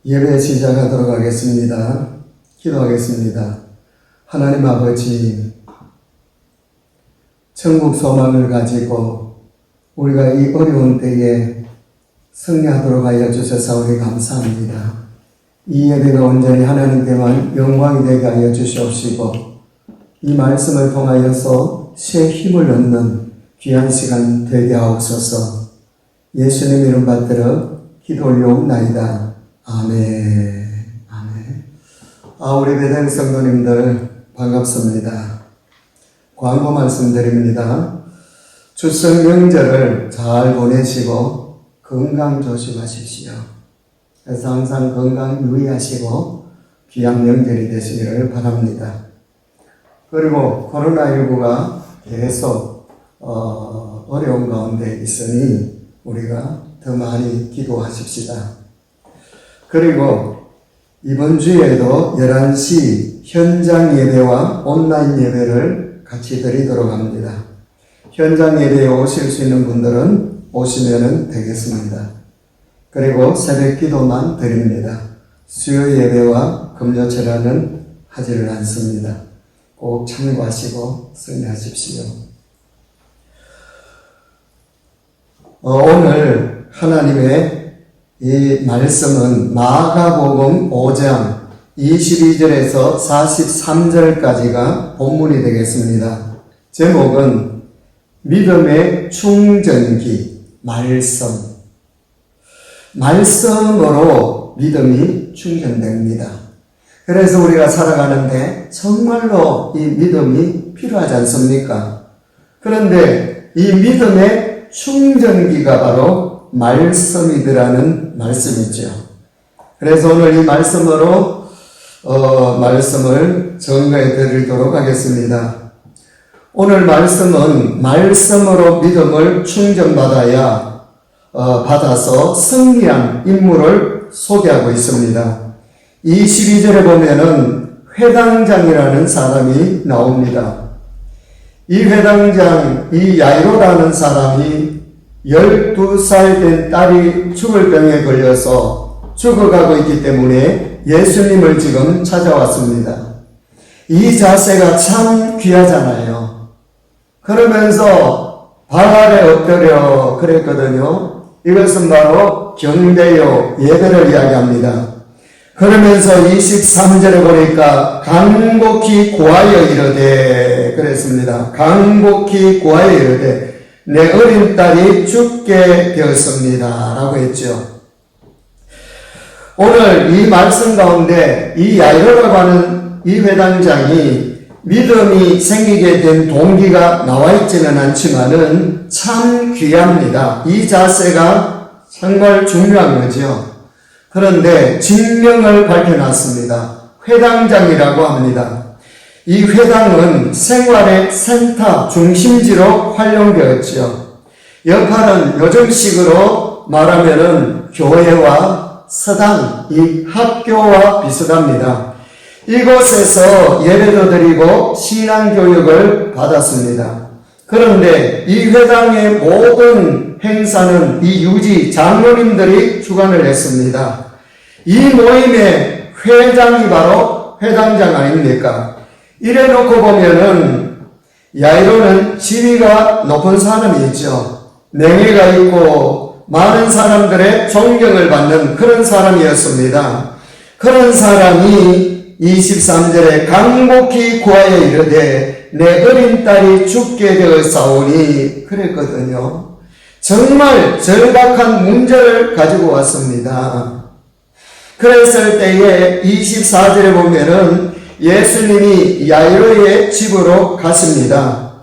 예배 시작하도록 하겠습니다. 기도하겠습니다. 하나님 아버지, 천국 소망을 가지고 우리가 이 어려운 때에 승리하도록 하여 주셔서 감사합니다. 이 예배가 온전히 하나님께만 영광이 되게 하여 주시옵시고 이 말씀을 통하여서 새 힘을 얻는 귀한 시간 되게 하옵소서. 예수님 이름 받들어 기도 올려옵나이다. 아멘. 아멘. 우리 배당 성도님들 반갑습니다. 광고 말씀드립니다. 추석 명절을 잘 보내시고 건강 조심하십시오. 그래서 항상 건강 유의하시고 귀한 명절이 되시기를 바랍니다. 그리고 코로나19가 계속 어려운 가운데 있으니 우리가 더 많이 기도하십시다. 그리고 이번 주에도 11시 현장 예배와 온라인 예배를 같이 드리도록 합니다. 현장 예배에 오실 수 있는 분들은 오시면 되겠습니다. 그리고 새벽 기도만 드립니다. 수요 예배와 금요철화는 하지를 않습니다. 꼭 참고하시고 승리하십시오. 오늘 하나님의 이 말씀은 마가복음 5장 22절에서 43절까지가 본문이 되겠습니다. 제목은 믿음의 충전기, 말씀으로 믿음이 충전됩니다. 그래서 우리가 살아가는데 정말로 이 믿음이 필요하지 않습니까? 그런데 이 믿음의 충전기가 바로 말씀이더라는 말씀이죠. 그래서 오늘 이 말씀으로 말씀을 전가해 드리도록 하겠습니다. 오늘 말씀은 말씀으로 믿음을 충전받아야 받아서 승리한 인물을 소개하고 있습니다. 22절에 보면은 회당장이라는 사람이 나옵니다. 이 회당장, 이 야이로라는 사람이 12살 된 딸이 죽을 병에 걸려서 죽어가고 있기 때문에 예수님을 지금 찾아왔습니다. 이 자세가 참 귀하잖아요. 그러면서 발 아래 엎드려 그랬거든요. 이것은 바로 경배요, 예배를 이야기합니다. 그러면서 23절에 보니까 간곡히 고하여 이르되 그랬습니다. 간곡히 고하여 이르되 내 어린 딸이 죽게 되었습니다. 라고 했죠. 오늘 이 말씀 가운데 이 야이로라고 하는 이 회당장이 믿음이 생기게 된 동기가 나와 있지는 않지만은 참 귀합니다. 이 자세가 정말 중요한 거죠. 그런데 직명을 밝혀놨습니다. 회당장이라고 합니다. 이 회당은 생활의 센터, 중심지로 활용되었죠. 역할은 요즘식으로 말하면은 교회와 서당, 이 학교와 비슷합니다. 이곳에서 예배도 드리고 신앙교육을 받았습니다. 그런데 이 회당의 모든 행사는 이 유지 장로님들이 주관을 했습니다. 이 모임의 회장이 바로 회당장 아닙니까? 이래 놓고 보면은 야이로는 지위가 높은 사람이었죠. 명예가 있고 많은 사람들의 존경을 받는 그런 사람이었습니다. 그런 사람이 23절에 간곡히 구하여 이르되 내 어린 딸이 죽게 되었사오니 그랬거든요. 정말 절박한 문제를 가지고 왔습니다. 그랬을 때에 24절에 보면은 예수님이 야이로의 집으로 갔습니다.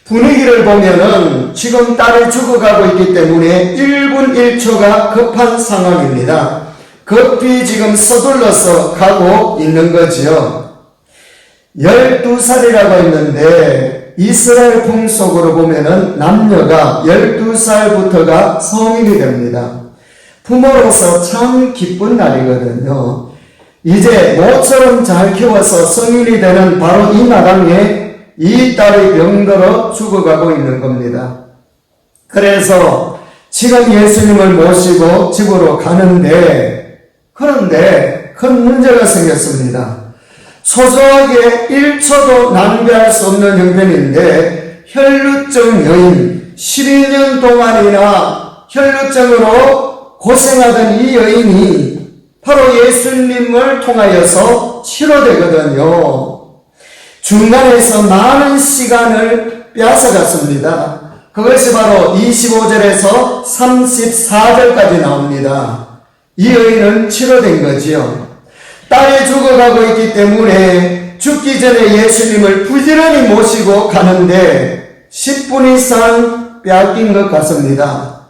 분위기를 보면은 지금 딸이 죽어가고 있기 때문에 1분 1초가 급한 상황입니다. 급히 지금 서둘러서 가고 있는 거지요. 12살이라고 했는데 이스라엘 풍속으로 보면은 남녀가 12살부터가 성인이 됩니다. 부모로서 참 기쁜 날이거든요. 이제 모처럼 잘 키워서 성인이 되는 바로 이 마당에 이 딸이 병들어 죽어가고 있는 겁니다. 그래서 지금 예수님을 모시고 집으로 가는데 그런데 큰 문제가 생겼습니다. 소소하게 1초도 낭비할 수 없는 형편인데 혈루증 여인, 12년 동안이나 혈루증으로 고생하던 이 여인이 바로 예수님을 통하여서 치료되거든요. 중간에서 많은 시간을 빼앗아갔습니다. 그것이 바로 25절에서 34절까지 나옵니다. 이 여인은 치료된 거지요. 딸이 죽어가고 있기 때문에 죽기 전에 예수님을 부지런히 모시고 가는데 10분 이상 빼앗긴 것 같습니다.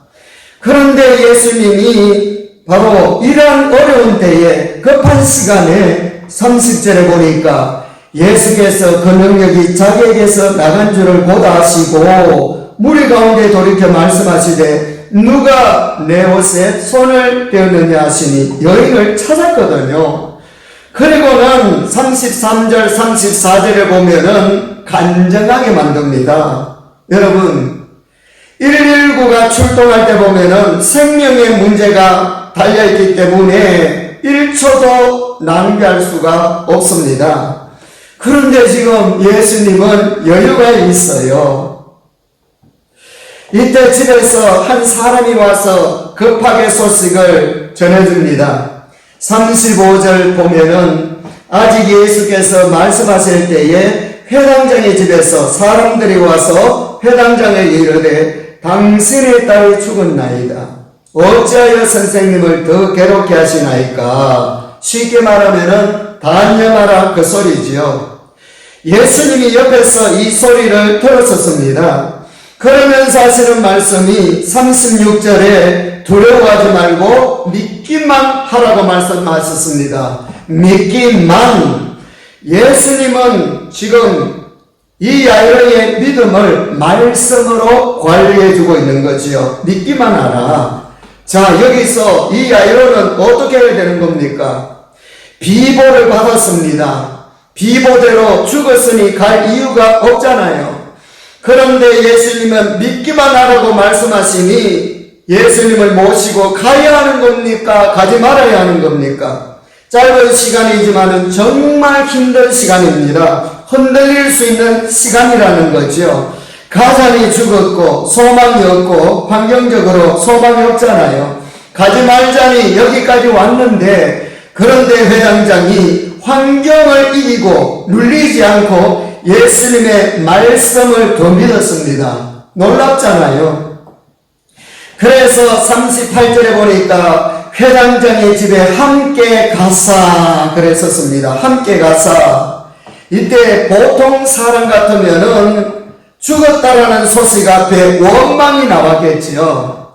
그런데 예수님이 바로 이러한 어려운 때에 급한 시간에 30절에 보니까 예수께서 그 능력이 자기에게서 나간 줄을 곧 아시고 무리 가운데 돌이켜 말씀하시되 누가 내 옷에 손을 떼었느냐 하시니 여인을 찾았거든요. 그리고는 33절 34절에 보면은 간증하게 만듭니다. 여러분 119가 출동할 때 보면은 생명의 문제가 달려있기 때문에 1초도 낭비할 수가 없습니다. 그런데 지금 예수님은 여유가 있어요. 이때 집에서 한 사람이 와서 급하게 소식을 전해줍니다. 35절 보면은 아직 예수께서 말씀하실 때에 회당장의 집에서 사람들이 와서 회당장에 이르되 당신의 딸이 죽었나이다. 어찌하여 선생님을 더 괴롭게 하시나이까? 쉽게 말하면은 단념하라 그 소리지요. 예수님이 옆에서 이 소리를 들었었습니다. 그러면서 하시는 말씀이 36절에 두려워하지 말고 믿기만 하라고 말씀하셨습니다. 믿기만. 예수님은 지금 이 야이로의 믿음을 말씀으로 관리해주고 있는 거지요. 믿기만 하라. 자, 여기서 이 야이로는 어떻게 해야 되는 겁니까? 비보를 받았습니다. 비보대로 죽었으니 갈 이유가 없잖아요. 그런데 예수님은 믿기만 하라고 말씀하시니 예수님을 모시고 가야 하는 겁니까? 가지 말아야 하는 겁니까? 짧은 시간이지만은 정말 힘든 시간입니다. 흔들릴 수 있는 시간이라는 거죠. 가자니 죽었고 소망이 없고 환경적으로 소망이 없잖아요. 가지 말자니 여기까지 왔는데 그런데 회장장이 환경을 이기고 눌리지 않고 예수님의 말씀을 더 믿었습니다. 놀랍잖아요. 그래서 38절에 보니까 회당장의 집에 함께 가사 그랬었습니다. 함께 가사. 이때 보통 사람 같으면은 죽었다라는 소식 앞에 원망이 나왔겠지요.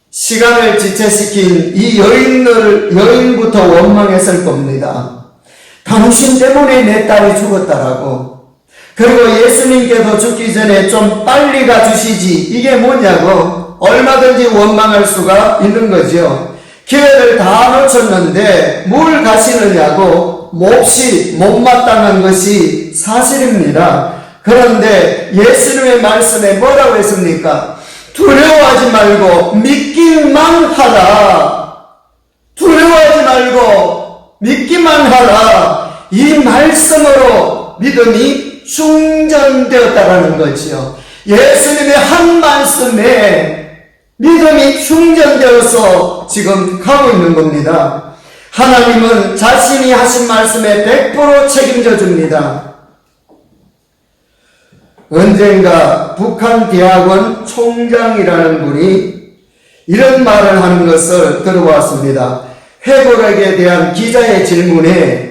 시간을 지체시킨 이 여인부터 원망했을 겁니다. 당신 때문에 내 딸이 죽었다라고. 그리고 예수님께서 죽기 전에 좀 빨리 가주시지 이게 뭐냐고 얼마든지 원망할 수가 있는 거죠. 기회를 다 놓쳤는데 뭘 가시느냐고 몹시 못마땅한 것이 사실입니다. 그런데 예수님의 말씀에 뭐라고 했습니까? 두려워하지 말고 믿기만 하라. 두려워하지 말고 믿기만 하라. 이 말씀으로 믿음이 충전되었다라는 거지요. 예수님의 한 말씀에 믿음이 충전되어서 지금 가고 있는 겁니다. 하나님은 자신이 하신 말씀에 100% 책임져 줍니다. 언젠가 북한 대학원 총장이라는 분이 이런 말을 하는 것을 들어보았습니다. 회고록에 대한 기자의 질문에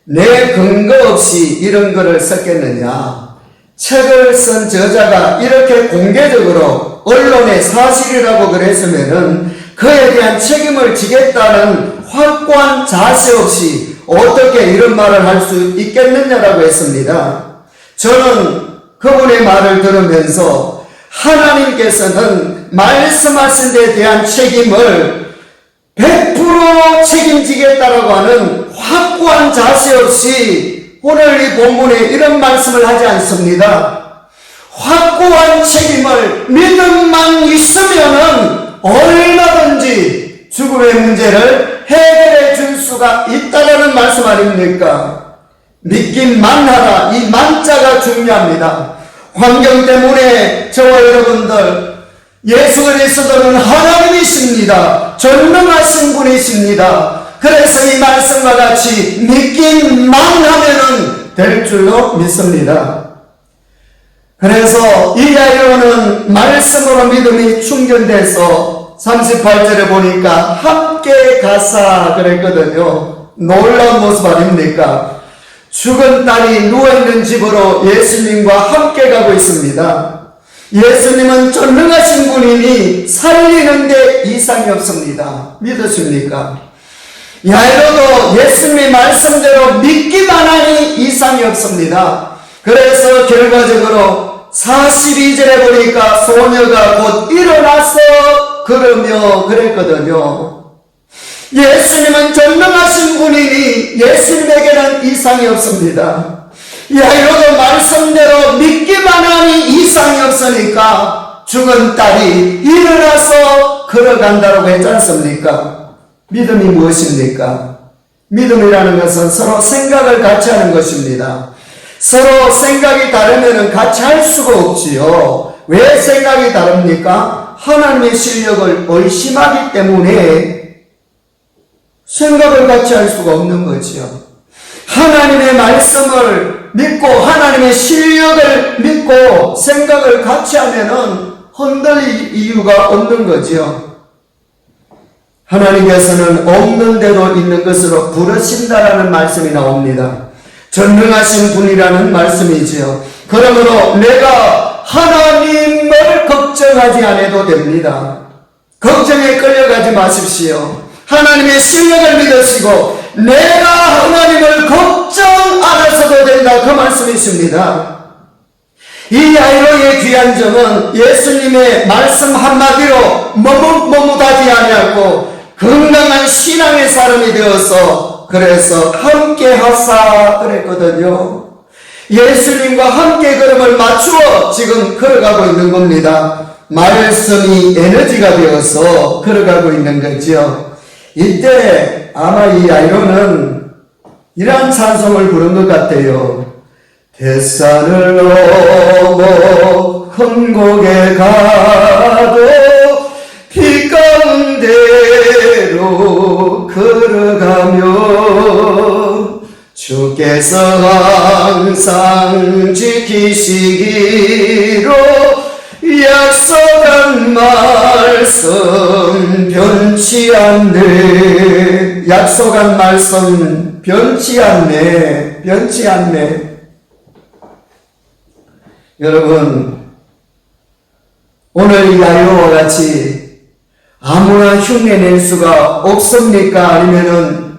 내 근거 없이 이런 글을 썼겠느냐. 책을 쓴 저자가 이렇게 공개적으로 언론에 사실이라고 그랬으면은 그에 대한 책임을 지겠다는 확고한 자세 없이 어떻게 이런 말을 할 수 있겠느냐라고 했습니다. 저는 그분의 말을 들으면서 하나님께서는 말씀하신 데 대한 책임을 100% 책임지겠다라고 하는 확고한 자세 없이 오늘 이 본문에 이런 말씀을 하지 않습니다. 확고한 책임을 믿음만 있으면은 얼마든지 죽음의 문제를 해결해 줄 무슨 말입니까? 믿기만 하라. 이 만자가 중요합니다. 환경 때문에 저와 여러분들 예수 그리스도는 하나님이십니다. 전능하신 분이십니다. 그래서 이 말씀과 같이 믿기만 하면은 될 줄로 믿습니다. 그래서 이 야이로는 말씀으로 믿음이 충전돼서 38절에 보니까 함께 가사 그랬거든요. 놀라운 모습 아닙니까? 죽은 딸이 누워있는 집으로 예수님과 함께 가고 있습니다. 예수님은 전능하신 분이니 살리는데 이상이 없습니다. 믿으십니까? 야이로도 예수님의 말씀대로 믿기만 하니 이상이 없습니다. 그래서 결과적으로 42절에 보니까 소녀가 곧 일어나서 걸으며 그랬거든요. 예수님은 전능하신 분이니 예수님에게는 이상이 없습니다. 야이로도 말씀대로 믿기만 하니 이상이 없으니까 죽은 딸이 일어나서 걸어간다고 했지 않습니까? 믿음이 무엇입니까? 믿음이라는 것은 서로 생각을 같이 하는 것입니다. 서로 생각이 다르면 같이 할 수가 없지요. 왜 생각이 다릅니까? 하나님의 실력을 의심하기 때문에 생각을 같이 할 수가 없는 거지요. 하나님의 말씀을 믿고 하나님의 실력을 믿고 생각을 같이 하면은 흔들릴 이유가 없는 거지요. 하나님께서는 없는 대로 있는 것으로 부르신다라는 말씀이 나옵니다. 전능하신 분이라는 말씀이지요. 그러므로 내가 하나님을 걱정하지 않아도 됩니다. 걱정에 끌려가지 마십시오. 하나님의 실력을 믿으시고 내가 하나님을 걱정 안 하셔도 된다. 그 말씀이십니다. 이 야이로의 귀한 점은 예수님의 말씀 한마디로 머뭇머뭇하지 아니하고 건강한 신앙의 사람이 되어서 그래서 함께 하사 그랬거든요. 예수님과 함께 걸음을 맞추어 지금 걸어가고 있는 겁니다. 말씀이 에너지가 되어서 걸어가고 있는 거죠. 이때 아마 이 야이로는 이러한 찬송을 부른 것 같아요. 대산을 넘어 험곡에 가도 피 가운데로 걸어가며 주께서 항상 지키시기로 약속한 말씀 변치 않네. 약속한 말씀 변치 않네. 변치 않네. 여러분, 오늘 이 야이로와 같이 아무나 흉내낼 수가 없습니까? 아니면은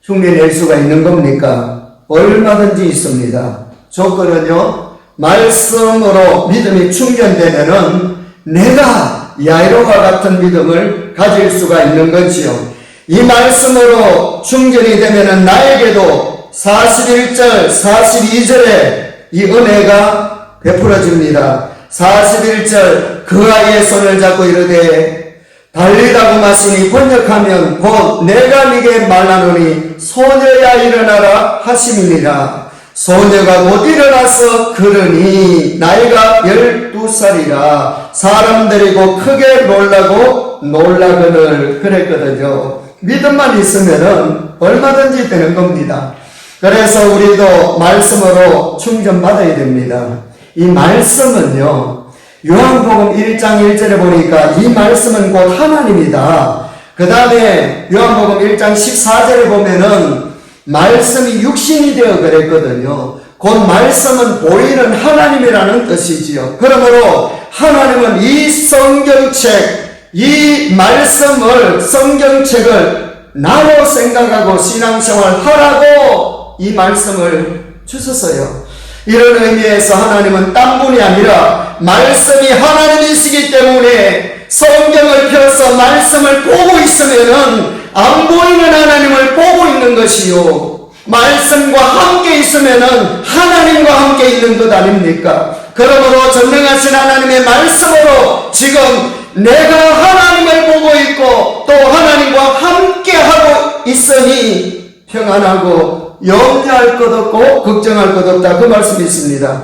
흉내낼 수가 있는 겁니까? 얼마든지 있습니다. 조건은요, 말씀으로 믿음이 충전되면은 내가 야이로와 같은 믿음을 가질 수가 있는 거지요. 이 말씀으로 충전이 되면은 나에게도 41절, 42절에 이 은혜가 베풀어집니다. 41절 그 아이의 손을 잡고 이르되 달리다고 마시니 번역하면 곧 내가 네게 말하노니 소녀야 일어나라 하심이니라. 소녀가 곧 일어나서 걸으니 나이가 12살이라 사람들이고 크게 놀라고 놀라거늘 그랬거든요. 믿음만 있으면은 얼마든지 되는 겁니다. 그래서 우리도 말씀으로 충전받아야 됩니다. 이 말씀은요, 요한복음 1장 1절에 보니까 이 말씀은 곧 하나님이다. 그 다음에 요한복음 1장 14절에 보면은 말씀이 육신이 되어 그랬거든요. 곧 말씀은 보이는 하나님이라는 뜻이지요. 그러므로 하나님은 이 성경책, 이 말씀을, 성경책을 나로 생각하고 신앙생활 하라고 이 말씀을 주셨어요. 이런 의미에서 하나님은 딴 분이 아니라 말씀이 하나님이시기 때문에 성경을 펴서 말씀을 보고 있으면은 안 보이는 하나님을 보고 있는 것이요. 말씀과 함께 있으면은 하나님과 함께 있는 것 아닙니까? 그러므로 전능하신 하나님의 말씀으로 지금 내가 하나님을 보고 있고 또 하나님과 함께 하고 있으니 평안하고 염려할 것 없고 걱정할 것 없다. 그 말씀이 있습니다.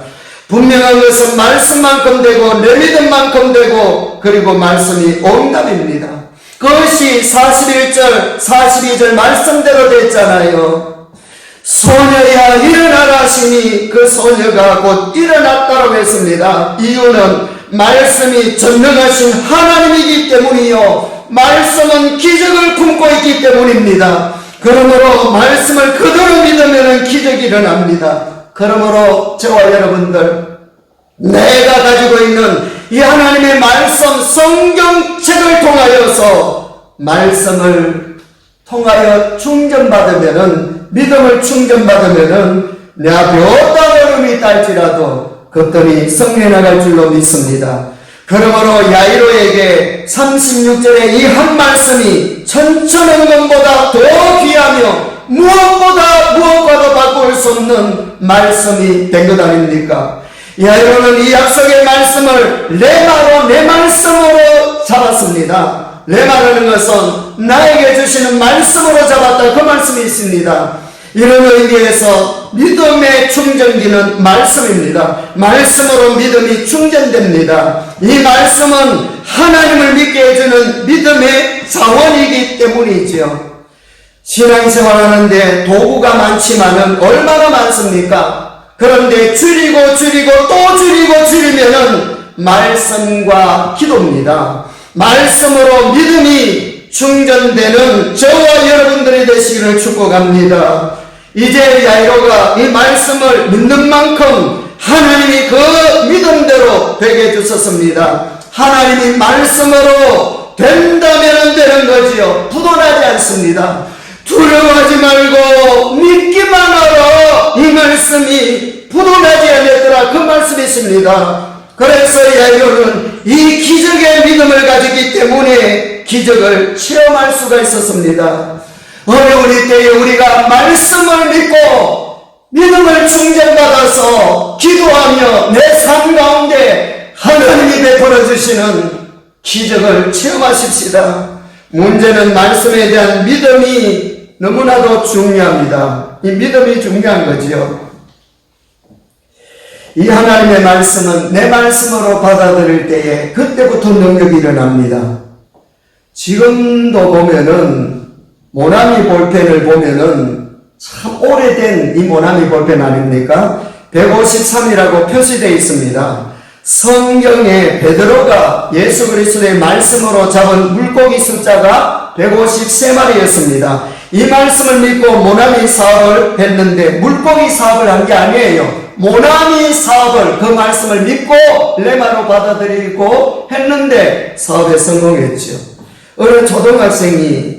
분명한 것은 말씀만큼 되고 내 믿음만큼 되고 그리고 말씀이 응답입니다. 그것이 41절 42절 말씀대로 됐잖아요. 소녀야 일어나라 하시니 그 소녀가 곧 일어났다고 했습니다. 이유는 말씀이 전능하신 하나님이기 때문이요 말씀은 기적을 품고 있기 때문입니다. 그러므로 말씀을 그대로 믿으면 기적이 일어납니다. 그러므로 저와 여러분들 내가 가지고 있는 이 하나님의 말씀 성경책을 통하여서 말씀을 통하여 충전받으면은 믿음을 충전받으면은 내 앞에 어떤 어려움이 있다 할지라도 그것들이 성리해 나갈 줄로 믿습니다. 그러므로 야이로에게 36절의 이 한 말씀이 천천원금보다 더 귀하며 무엇과도 바꿀 수 없는 말씀이 된 것 아닙니까? 야이로는 이 약속의 말씀을 레마로 내 말씀으로 잡았습니다. 레마라는 것은 나에게 주시는 말씀으로 잡았다. 그 말씀이 있습니다. 이런 의미에서 믿음의 충전기는 말씀입니다. 말씀으로 믿음이 충전됩니다. 이 말씀은 하나님을 믿게 해주는 믿음의 자원이기 때문이죠. 신앙생활 하는데 도구가 많지만은 얼마나 많습니까? 그런데 줄이고 또 줄이면은 말씀과 기도입니다. 말씀으로 믿음이 충전되는 저와 여러분들이 되시기를 축복합니다. 이제 야이로가 이 말씀을 믿는 만큼 하나님이 그 믿음대로 되게 해주셨습니다. 하나님이 말씀으로 된다면 되는 거지요. 부도나지 않습니다. 두려워하지 말고 믿기만 하라. 이 말씀이 부도나지 않았더라. 그 말씀이 있습니다. 그래서 야이로는 이 기적의 믿음을 가지기 때문에 기적을 체험할 수가 있었습니다. 어려운 이때에 우리가 말씀을 믿고 믿음을 충전받아서 기도하며 내 삶 가운데 하나님이 베풀어 주시는 기적을 체험하십시다. 문제는 말씀에 대한 믿음이 너무나도 중요합니다. 이 믿음이 중요한 거지요. 이 하나님의 말씀은 내 말씀으로 받아들일 때에 그때부터 능력이 일어납니다. 지금도 보면은 모나미 볼펜을 보면은 참 오래된 이 모나미 볼펜 아닙니까? 153이라고 표시되어 있습니다. 성경에 베드로가 예수 그리스도의 말씀으로 잡은 물고기 숫자가 153마리였습니다. 이 말씀을 믿고 모나미 사업을 했는데 물고기 사업을 한 게 아니에요. 모나미 사업을 그 말씀을 믿고 레마로 받아들이고 했는데 사업에 성공했죠. 어느 초등학생이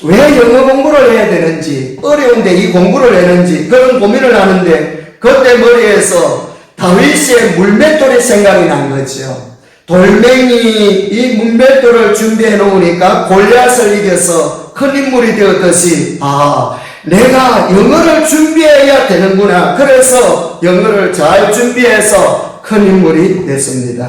왜 영어 공부를 해야 되는지 어려운데 이 공부를 했는지 그런 고민을 하는데 그때 머리에서 다윗의 물맷돌이 생각이 난 거죠. 돌멩이 이 물맷돌을 준비해 놓으니까 골리앗을 이겨서 큰 인물이 되었듯이 내가 영어를 준비해야 되는구나. 그래서 영어를 잘 준비해서 큰 인물이 됐습니다.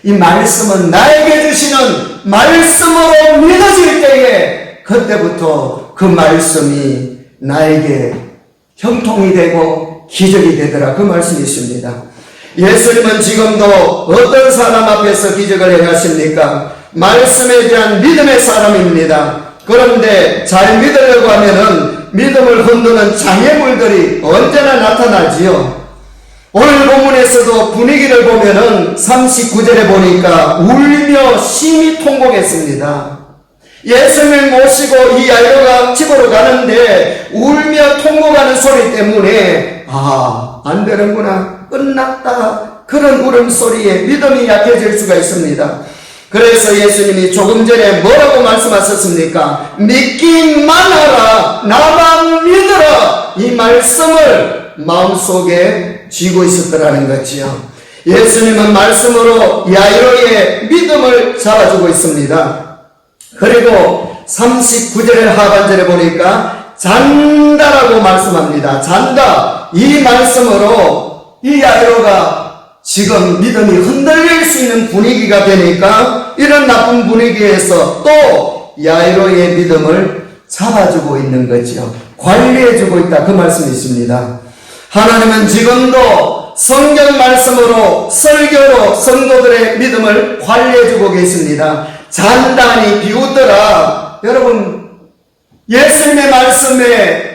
이 말씀은 나에게 주시는 말씀으로 믿어질 때에 그때부터 그 말씀이 나에게 형통이 되고 기적이 되더라. 그 말씀이 있습니다. 예수님은 지금도 어떤 사람 앞에서 기적을 행하십니까? 말씀에 대한 믿음의 사람입니다. 그런데 잘 믿으려고 하면은 믿음을 흔드는 장애물들이 언제나 나타나지요. 오늘 본문에서도 분위기를 보면은 39절에 보니까 울며 심히 통곡했습니다. 예수님을 모시고 이 야이로가 집으로 가는데 울며 통곡하는 소리 때문에 안 되는구나, 끝났다, 그런 울음소리에 믿음이 약해질 수가 있습니다. 그래서 예수님이 조금 전에 뭐라고 말씀하셨습니까? 믿기만 하라, 나만 믿어라. 이 말씀을 마음속에 쥐고 있었더라는 거지요. 예수님은 말씀으로 야이로의 믿음을 잡아주고 있습니다. 그리고 39절의 하반절에 보니까 잔다라고 말씀합니다. 잔다. 이 말씀으로 이 야이로가 지금 믿음이 흔들릴 수 있는 분위기가 되니까 이런 나쁜 분위기에서 또 야이로의 믿음을 잡아주고 있는 거죠. 관리해주고 있다. 그 말씀이십니다. 하나님은 지금도 성경 말씀으로 설교로 성도들의 믿음을 관리해주고 계십니다. 잔단히 비웃더라. 여러분, 예수님의 말씀에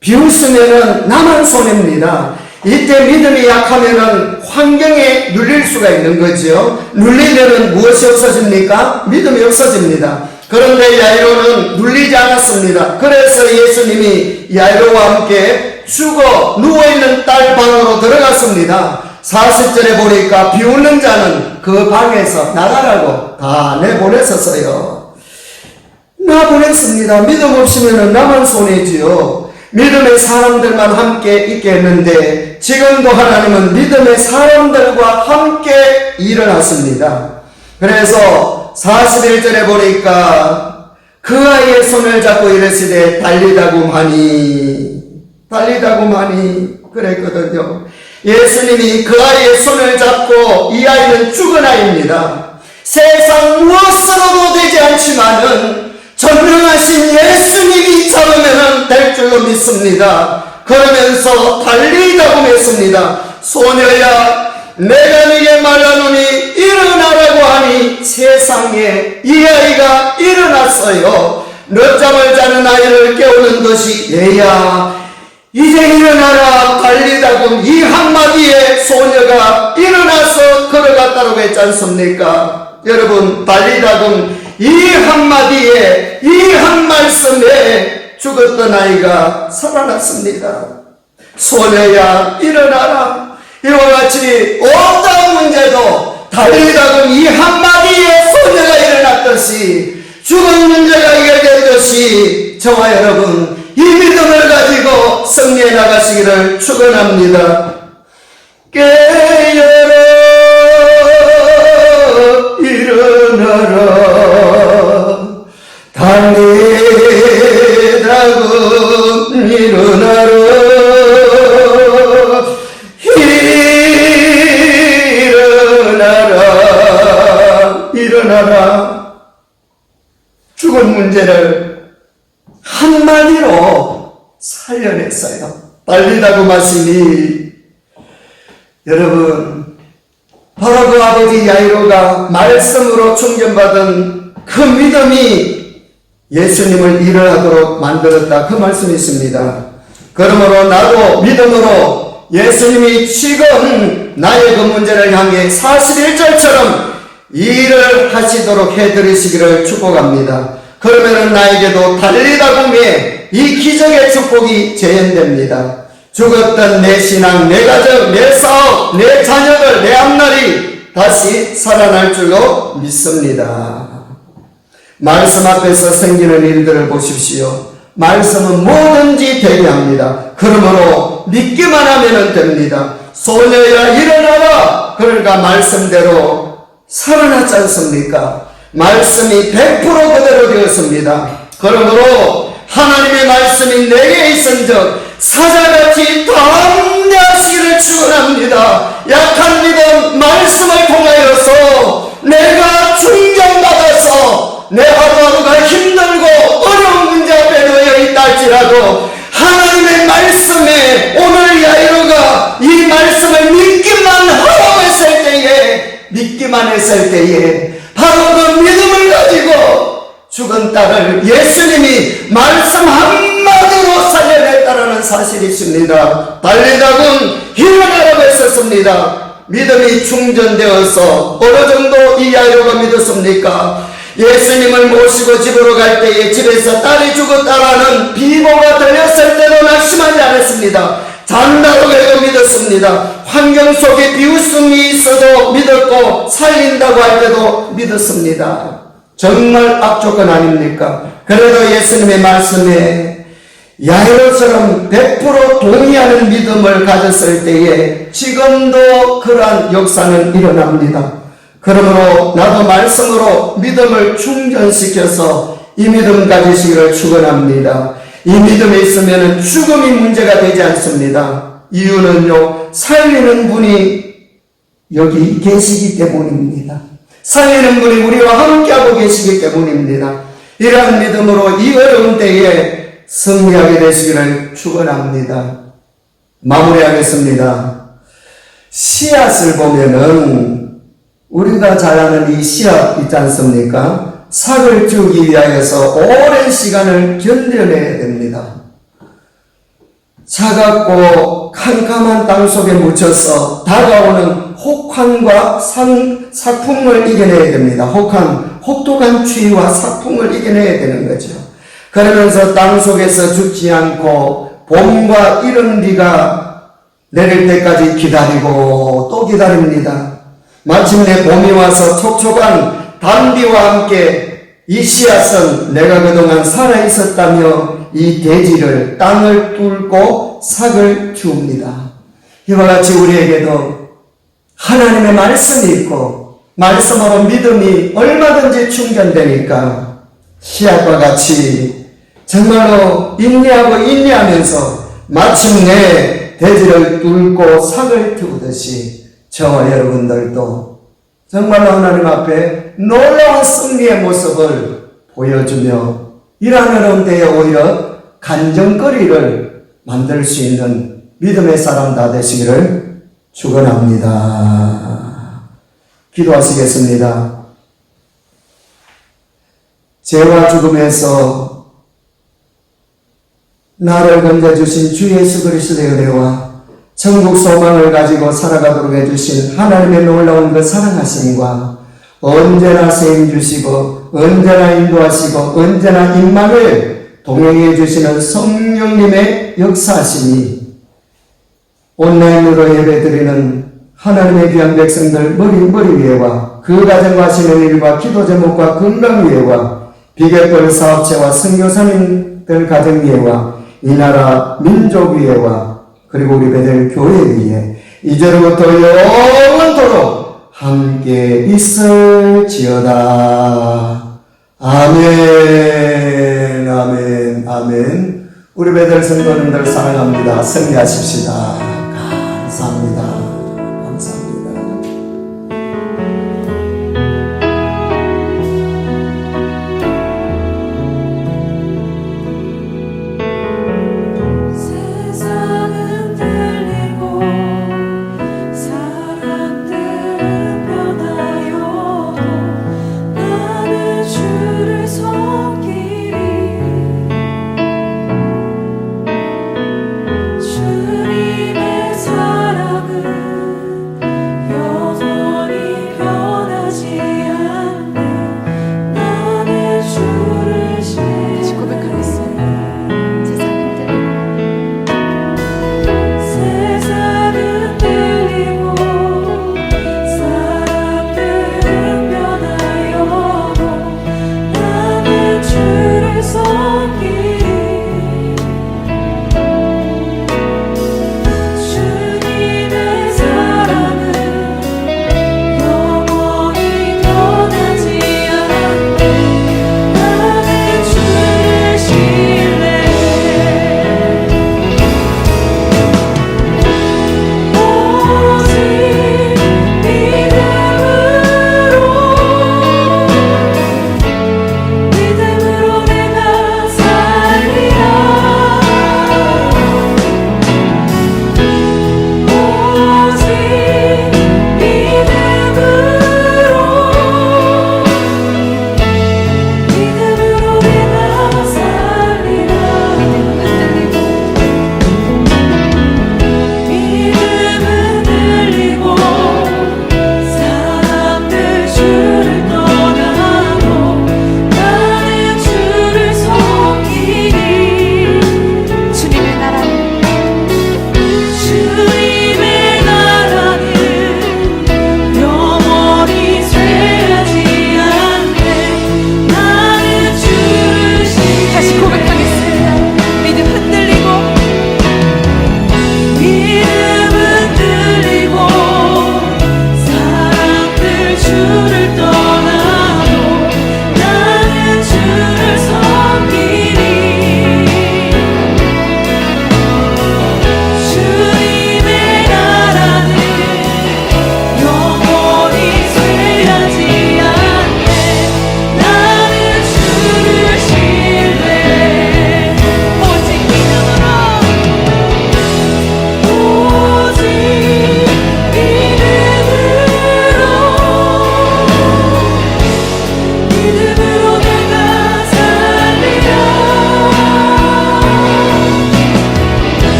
비웃으면은 나만 손해입니다. 이때 믿음이 약하면은 환경에 눌릴 수가 있는 거죠. 눌리면은 무엇이 없어집니까? 믿음이 없어집니다. 그런데 야이로는 눌리지 않았습니다. 그래서 예수님이 야이로와 함께 죽어 누워있는 딸 방으로 들어갔습니다. 40절에 보니까 비웃는 자는 그 방에서 나가라고 다 내보냈었어요. 나 보냈습니다. 믿음 없으면 나만 손해지요. 믿음의 사람들만 함께 있게 했는데 지금도 하나님은 믿음의 사람들과 함께 일어났습니다. 그래서 41절에 보니까 그 아이의 손을 잡고 이르시되 달리다구마니 그랬거든요. 예수님이 그 아이의 손을 잡고 이 아이는 죽은 아이입니다. 세상 무엇으로도 되지 않지만은 전능하신 예수님이 잡으면 될 줄로 믿습니다. 그러면서 달리다고 했습니다. 소녀야 내가 네게 말하노니 일어나라고 하니 세상에 이 아이가 일어났어요. 늦잠을 자는 아이를 깨우는 것이 얘야 이제 일어나라 달리다금 이 한마디에 소녀가 일어나서 걸어갔다고 했지 않습니까? 여러분 달리다금 이 한마디에 이 한 말씀에 죽었던 아이가 살아났습니다. 소녀야 일어나라. 이와 같이 어떤 문제도 달리다금 이 한마디에 소녀가 일어났듯이 죽은 문제가 해결됐듯이 저와 여러분 이 믿음을 가지고 승리해 나가시기를 축원합니다. 깨어라 일어나라 달리다금 일어나라 일어나라. 죽은 문제를 한마디로 살려냈어요. 달리다고 말씀이 여러분 바로 그 아버지 야이로가 말씀으로 충전받은 그 믿음이 예수님을 일어나도록 만들었다. 그 말씀이 있습니다. 그러므로 나도 믿음으로 예수님이 지금 나의 그 문제를 향해 41절처럼 일을 하시도록 해드리시기를 축복합니다. 그러면은 나에게도 달리다 보면 이 기적의 축복이 재현됩니다. 죽었던 내 신앙, 내 가정, 내 사업, 내 자녀들, 내 앞날이 다시 살아날 줄로 믿습니다. 말씀 앞에서 생기는 일들을 보십시오. 말씀은 뭐든지 되게 합니다. 그러므로 믿기만 하면 됩니다. 소녀야 일어나라. 그러니까 말씀대로 살아났지 않습니까? 말씀이 100% 그대로 되었습니다. 그러므로 하나님의 말씀이 내게 있은즉 사자같이 담대하시기를 축원합니다. 약한 믿음 말씀을 통하여서 내가 충전받아서 내 하루하루가 힘들고 어려운 문제 앞에 놓여 있다 할지라도 하나님의 말씀에 오늘 야이로가 이 말씀을 믿기만 했을 때에 바로 그 믿음을 가지고 죽은 딸을 예수님이 말씀 한마디로 살려냈다라는 사실이 있습니다. 달리다군 일어나라고 했었습니다. 믿음이 충전되어서 어느 정도 이 야이로가 믿었습니까? 예수님을 모시고 집으로 갈 때에 집에서 딸이 죽었다라는 비보가 들렸을 때도 낙심하지 않았습니다. 잔다고 믿었습니다. 환경 속에 비웃음이 있어도 믿었고 살린다고 할 때도 믿었습니다. 정말 악조건 아닙니까? 그래도 예수님의 말씀에 야이로처럼 100% 동의하는 믿음을 가졌을 때에 지금도 그러한 역사는 일어납니다. 그러므로 나도 말씀으로 믿음을 충전시켜서 이 믿음 가지시기를 축원합니다. 이 믿음에 있으면 죽음이 문제가 되지 않습니다. 이유는요, 살리는 분이 여기 계시기 때문입니다. 살리는 분이 우리와 함께하고 계시기 때문입니다. 이러한 믿음으로 이 어려운 때에 승리하게 되시기를 축원합니다. 마무리하겠습니다. 씨앗을 보면은 우리가 잘 아는 이 씨앗 있지 않습니까? 삭을 주기 위하여서 오랜 시간을 견뎌내야 됩니다. 차갑고 캄캄한 땅 속에 묻혀서 다가오는 혹한과 삭풍을 이겨내야 됩니다. 혹독한 추위와 삭풍을 이겨내야 되는 거죠. 그러면서 땅 속에서 죽지 않고 봄과 이른 비가 내릴 때까지 기다리고 또 기다립니다. 마침내 봄이 와서 촉촉한 단비와 함께 이 씨앗은 내가 그동안 살아있었다며 이 대지를 땅을 뚫고 삭을 주옵니다. 이와 같이 우리에게도 하나님의 말씀이 있고 말씀으로 믿음이 얼마든지 충전되니까 씨앗과 같이 정말로 인내하면서 마침내 대지를 뚫고 삭을 틔우듯이 저와 여러분들도 정말로 하나님 앞에 놀라운 승리의 모습을 보여주며 이러한 어려운 때에 오히려 간증거리를 만들 수 있는 믿음의 사람 다 되시기를 축원합니다. 기도하시겠습니다. 죄와 죽음에서 나를 건져주신 주 예수 그리스도의 은혜와 천국 소망을 가지고 살아가도록 해주신 하나님의 놀라운 그 사랑하심과 언제나 세임 주시고 언제나 인도하시고 언제나 임만을 동행해 주시는 성령님의 역사하심이 온라인으로 예배드리는 하나님의 귀한 백성들 머리 위에와 그 가정과 하시는 일과 기도 제목과 건강 위에와 비결벌 사업체와 선교사님들 가정 위에와 이 나라 민족 위에와 그리고 우리 베델 교회 위에 이제로부터 영원토록 함께 있을지어다. 아멘, 아멘, 아멘. 우리 베델 성도님들 사랑합니다. 승리하십시다. 감사합니다.